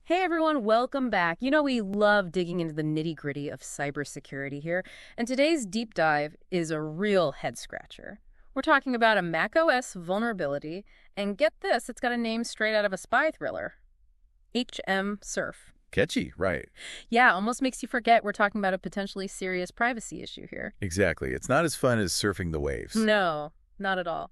Hey everyone, welcome back. We love digging into the nitty-gritty of cybersecurity here, and today's deep dive is a real head-scratcher. We're talking about a macOS vulnerability, and get this, it's got a name straight out of a spy thriller. HM Surf. Catchy, right. Yeah, almost makes you forget we're talking about a potentially serious privacy issue here. Exactly. It's not as fun as surfing the waves. No, not at all.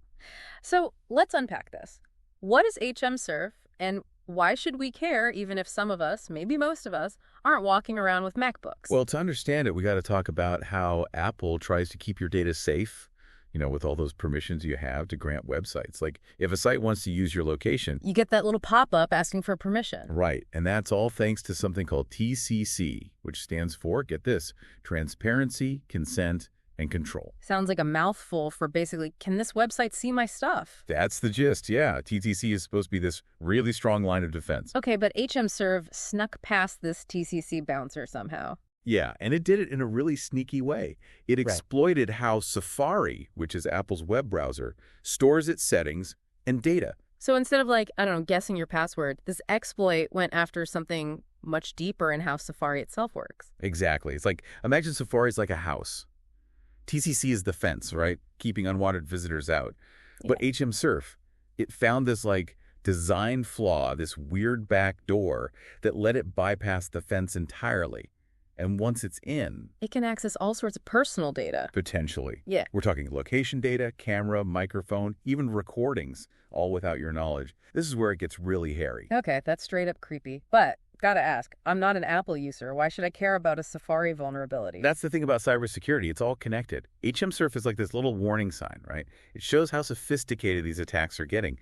So let's unpack this. What is HM Surf, and why should we care even if some of us, maybe most of us, aren't walking around with MacBooks? Well, to understand it, we got to talk about how Apple tries to keep your data safe, with all those permissions you have to grant websites. Like if a site wants to use your location. You get that little pop-up asking for permission. Right. And that's all thanks to something called TCC, which stands for, get this, transparency, consent, and control. Sounds like a mouthful for basically, can this website see my stuff? That's the gist, yeah. TCC is supposed to be this really strong line of defense. Okay, but HMServe snuck past this TCC bouncer somehow. Yeah, and it did it in a really sneaky way. It Right. exploited how Safari, which is Apple's web browser, stores its settings and data. So instead of guessing your password, this exploit went after something much deeper in how Safari itself works. Exactly. It's like, imagine Safari is like a house. TCC is the fence, right? Keeping unwanted visitors out. But HM Surf, it found this design flaw, this weird back door that let it bypass the fence entirely. And once it's in, It can access all sorts of personal data. potentially, Yeah. we're talking location data, camera, microphone, even recordings, all without your knowledge. This is where it gets really hairy. Okay, that's straight up creepy. But, gotta ask, I'm not an Apple user. Why should I care about a Safari vulnerability? That's the thing about cybersecurity. It's all connected. HM Surf is like this little warning sign, right? It shows how sophisticated these attacks are getting.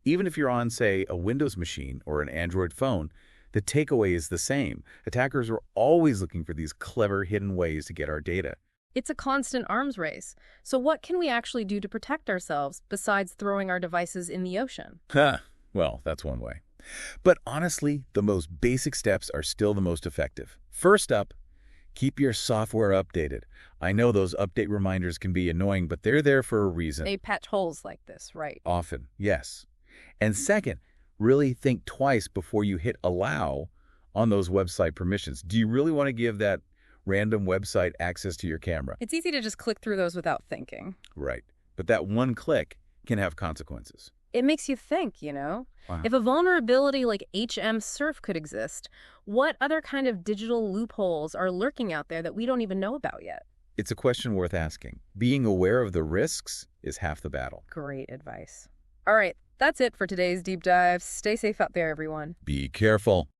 Even if you're on, say, a Windows machine or an Android phone, the takeaway is the same. Attackers are always looking for these clever hidden ways to get our data. It's a constant arms race. So what can we actually do to protect ourselves besides throwing our devices in the ocean? Huh. Well, that's one way. But honestly, the most basic steps are still the most effective. First up, keep your software updated. I know those update reminders can be annoying, but they're there for a reason. They patch holes like this, right? Often, yes. And second, really think twice before you hit allow on those website permissions. Do you really want to give that random website access to your camera? It's easy to just click through those without thinking. Right. But that one click can have consequences. It makes you think, Wow. If a vulnerability like HM Surf could exist, what other kind of digital loopholes are lurking out there that we don't even know about yet? It's a question worth asking. Being aware of the risks is half the battle. Great advice. All right, that's it for today's deep dive. Stay safe out there, everyone. Be careful.